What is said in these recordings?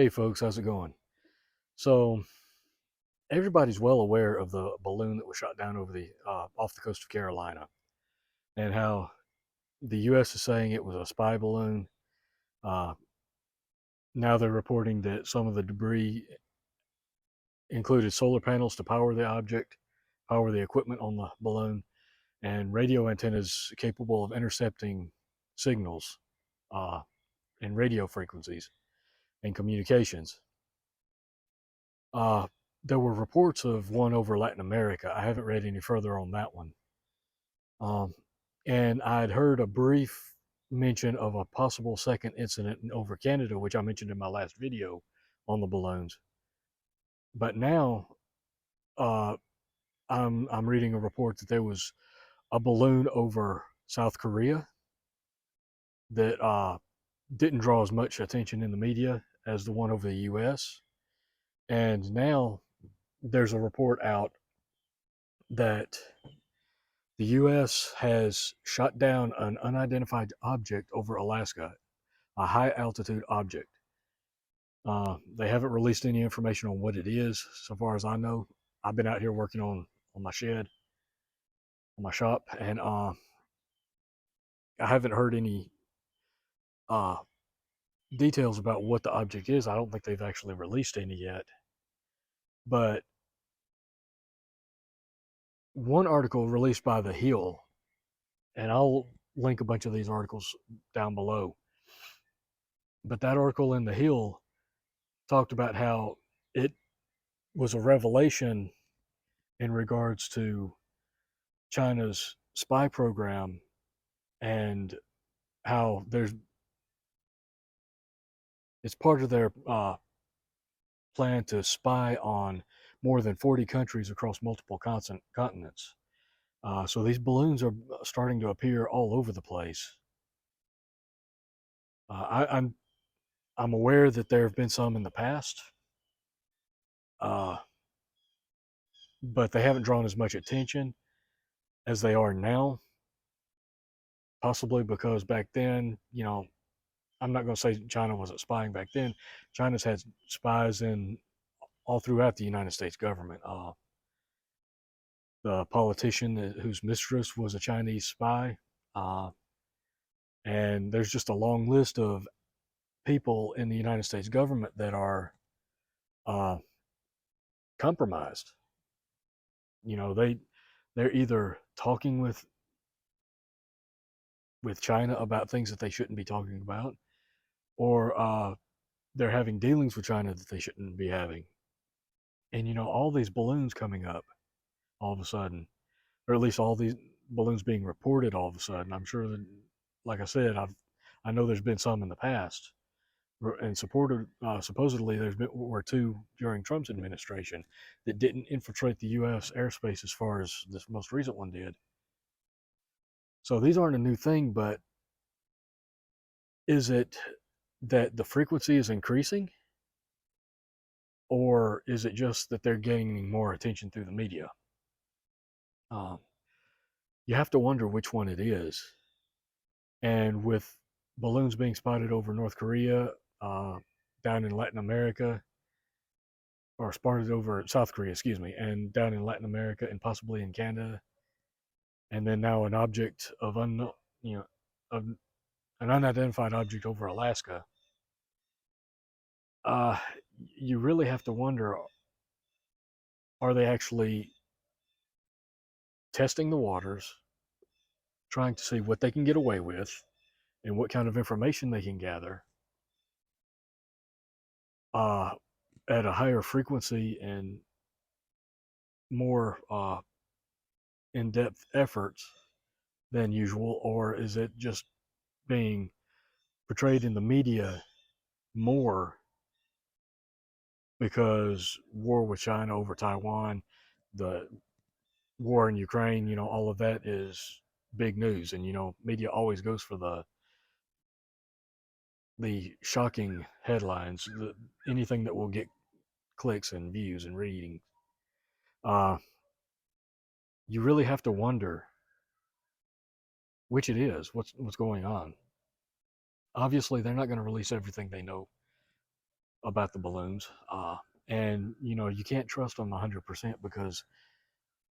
Hey folks, how's it going? So everybody's well aware of the balloon that was shot down over the off the coast of Carolina, and how the U.S. is saying it was a spy balloon. Uh, Now they're reporting that some of the debris included solar panels to power the object, power the equipment on the balloon, and radio antennas capable of intercepting signals uh, and radio frequencies and communications. Uh, there were reports of one over Latin America. I haven't read any further on that one. Um, and I'd heard a brief mention of a possible second incident over Canada, which I mentioned in my last video on the balloons. But now uh, I'm reading a report that there was a balloon over South Korea that didn't draw as much attention in the media as the one over the U.S. And now there's a report out that the U.S. has shot down an unidentified object over Alaska, a high altitude object. They haven't released any information on what it is, so far as I know. I've been out here working on my shed, on my shop, and I haven't heard any uh, details about what the object is. I don't think they've actually released any yet. But one article released by The Hill, and I'll link a bunch of these articles down below. But that article in The Hill talked about how it was a revelation in regards to China's spy program, and how it's part of their plan to spy on more than 40 countries across multiple continents. So these balloons are starting to appear all over the place. I'm aware that there have been some in the past, uh, but they haven't drawn as much attention as they are now. Possibly because back then, I'm not going to say China wasn't spying back then. China's had spies in all throughout the United States government. The politician whose mistress was a Chinese spy, uh, and there's just a long list of people in the United States government that are uh, compromised. They're either talking with China about things that they shouldn't be talking about, or they're having dealings with China that they shouldn't be having. And all these balloons coming up all of a sudden, or at least all these balloons being reported all of a sudden. I'm sure that, like I said, I know there's been some in the past, and supposedly were two during Trump's administration that didn't infiltrate the U.S. airspace as far as this most recent one did. So these aren't a new thing, but is it that the frequency is increasing, or is it just that they're gaining more attention through the media? Um, you have to wonder which one it is. And with balloons being spotted over North Korea, down in Latin America, or spotted over South Korea, excuse me, and down in Latin America and possibly in Canada, and then now an object of unknown, of an unidentified object over Alaska. Uh, you really have to wonder: are they actually testing the waters, trying to see what they can get away with, and what kind of information they can gather uh, at a higher frequency and more in-depth efforts than usual, or is it just being portrayed in the media more because war with China over Taiwan, the war in Ukraine, all of that is big news, and media always goes for the shocking headlines, anything that will get clicks and views and reading. Uh, you really have to wonder which it is, what's going on. Obviously, they're not going to release everything they know about the balloons. And you can't trust them 100% because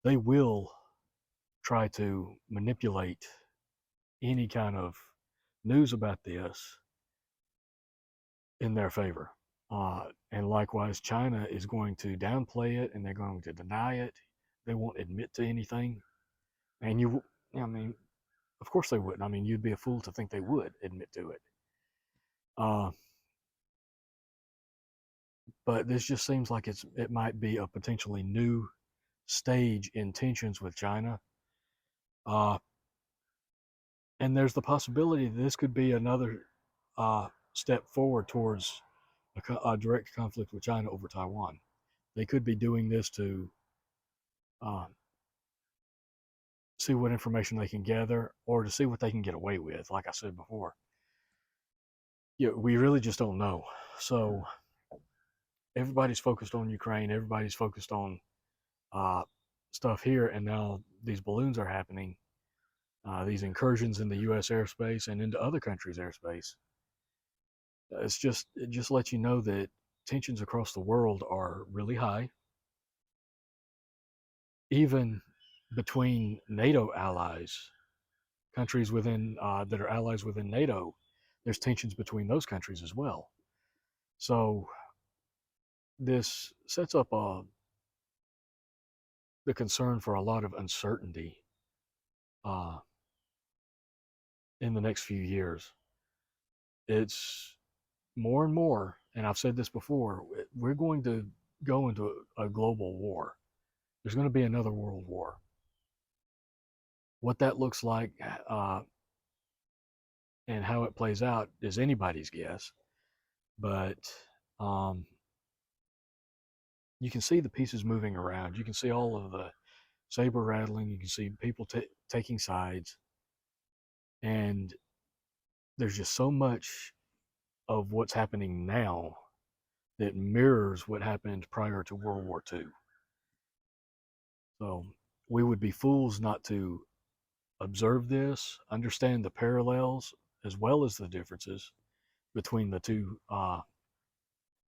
they will try to manipulate any kind of news about this in their favor. And likewise, China is going to downplay it and they're going to deny it. They won't admit to anything. And I mean, of course they wouldn't. I mean, you'd be a fool to think they would admit to it. Uh, but this just seems like it might be a potentially new stage in tensions with China. Uh, and there's the possibility that this could be another step forward towards a direct conflict with China over Taiwan. They could be doing this to uh, see what information they can gather or to see what they can get away with. Like I said before, we really just don't know. So everybody's focused on Ukraine. Everybody's focused on uh, stuff here, and now these balloons are happening. These incursions in the U.S. airspace and into other countries' airspace. It just lets you know that tensions across the world are really high, even between NATO allies, countries within that are allies within NATO. There's tensions between those countries as well. So this sets up the concern for a lot of uncertainty uh, in the next few years. It's more and more, and I've said this before, we're going to go into a global war. There's going to be another world war. What that looks like and how it plays out is anybody's guess. But um, you can see the pieces moving around. You can see all of the saber rattling. You can see people taking sides. And there's just so much of what's happening now that mirrors what happened prior to World War II. So we would be fools not to observe this, understand the parallels as well as the differences between the two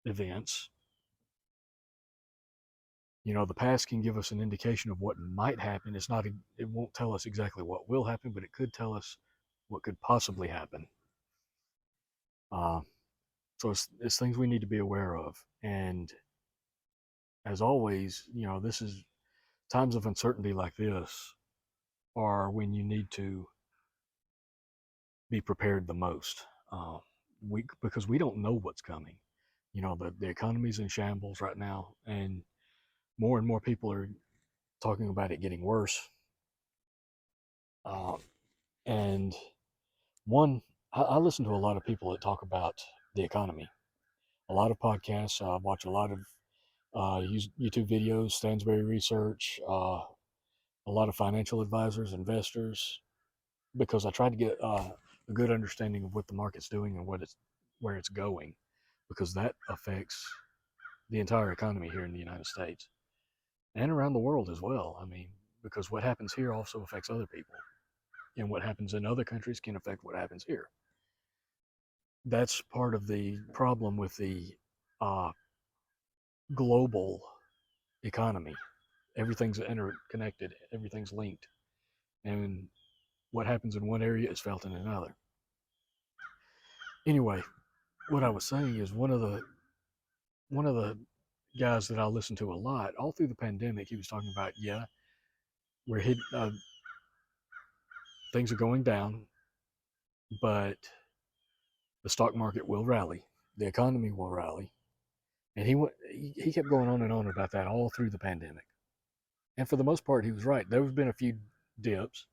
events. The past can give us an indication of what might happen. It won't tell us exactly what will happen, but it could tell us what could possibly happen. Uh, so it's things we need to be aware of. And as always, this is times of uncertainty like this are when you need to be prepared the most. Because we don't know what's coming. The economy's in shambles right now, and more people are talking about it getting worse. Uh, and I listen to a lot of people that talk about the economy, a lot of podcasts. I watch a lot of YouTube videos, Stansberry Research, a lot of financial advisors, investors, because I try to get a good understanding of what the market's doing and where it's going, because that affects the entire economy here in the United States and around the world as well. I mean, because what happens here also affects other people, and what happens in other countries can affect what happens here. That's part of the problem with the uh, global economy. Everything's interconnected, everything's linked, and what happens in one area is felt in another. Anyway, what I was saying is one of the guys that I listened to a lot all through the pandemic, he was talking about, we're hit, things are going down, but the stock market will rally, the economy will rally, and he kept going on and on about that all through the pandemic. And for the most part, he was right. There have been a few dips,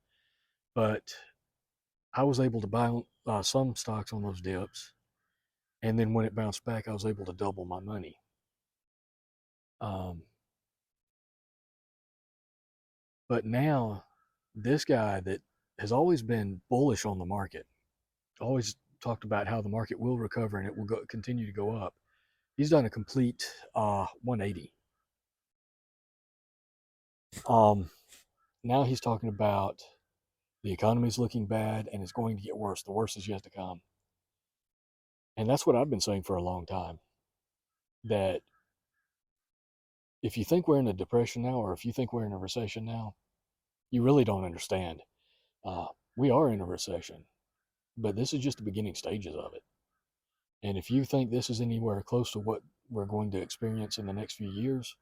but I was able to buy some stocks on those dips, and then when it bounced back, I was able to double my money. Um, but now, this guy that has always been bullish on the market, always talked about how the market will recover and it will continue to go up. He's done a complete 180. Um, Now he's talking about the economy's looking bad and it's going to get worse. The worst is yet to come. And that's what I've been saying for a long time. that if you think we're in a depression now, or if you think we're in a recession now, you really don't understand. Uh, we are in a recession, but this is just the beginning stages of it. And if you think this is anywhere close to what we're going to experience in the next few years,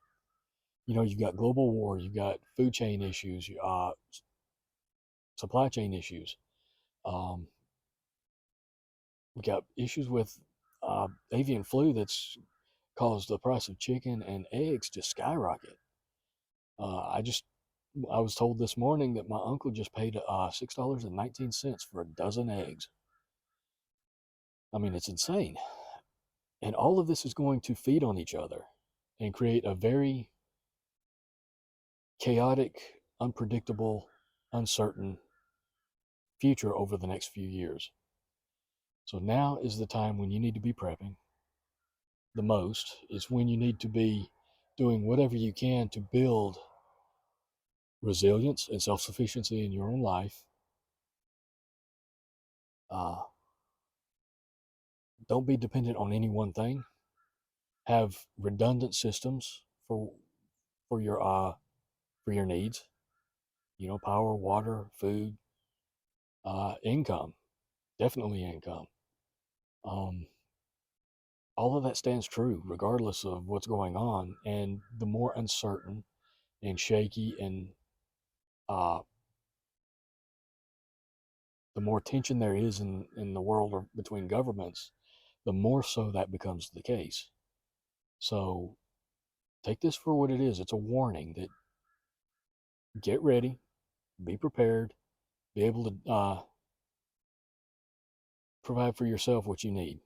you've got global war, you've got food chain issues, supply chain issues. Um, we've got issues with avian flu that's caused the price of chicken and eggs to skyrocket. I just I was told this morning that my uncle just paid $6.19 for a dozen eggs. I mean, it's insane. And all of this is going to feed on each other and create a very chaotic, unpredictable, uncertain future over the next few years. So now is the time when you need to be prepping the most. It's when you need to be doing whatever you can to build resilience and self-sufficiency in your own life. Uh, don't be dependent on any one thing. Have redundant systems for your needs. Power, water, food, income, definitely income. Um, all of that stands true regardless of what's going on. And the more uncertain and shaky and uh, the more tension there is in the world or between governments, the more so that becomes the case. So take this for what it is. It's a warning that get ready, be prepared, be able to provide for yourself what you need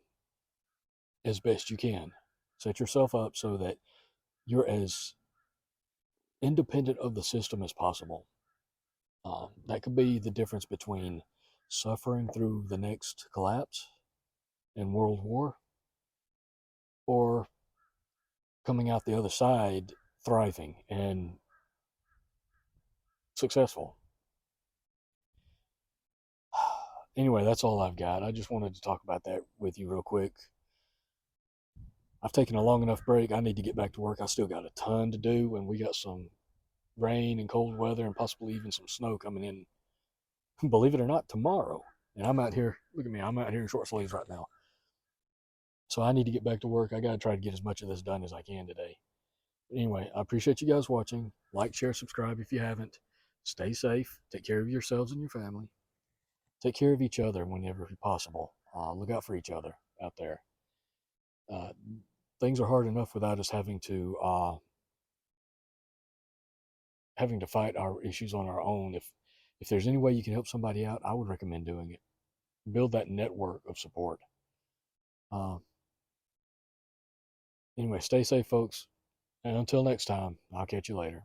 as best you can. Set yourself up so that you're as independent of the system as possible. That could be the difference between suffering through the next collapse and world war or coming out the other side thriving and successful. Anyway, that's all I've got. I just wanted to talk about that with you real quick. I've taken a long enough break. I need to get back to work. I still got a ton to do, and we got some rain and cold weather and possibly even some snow coming in, believe it or not, tomorrow. And I'm out here, look at me, I'm out here in short sleeves right now. So I need to get back to work. I got to try to get as much of this done as I can today. But anyway, I appreciate you guys watching. Like, share, subscribe if you haven't. Stay safe. Take care of yourselves and your family. Take care of each other whenever possible. Look out for each other out there. Uh, things are hard enough without us having to fight our issues on our own. If there's any way you can help somebody out, I would recommend doing it. Build that network of support. Uh, anyway, stay safe, folks. And until next time, I'll catch you later.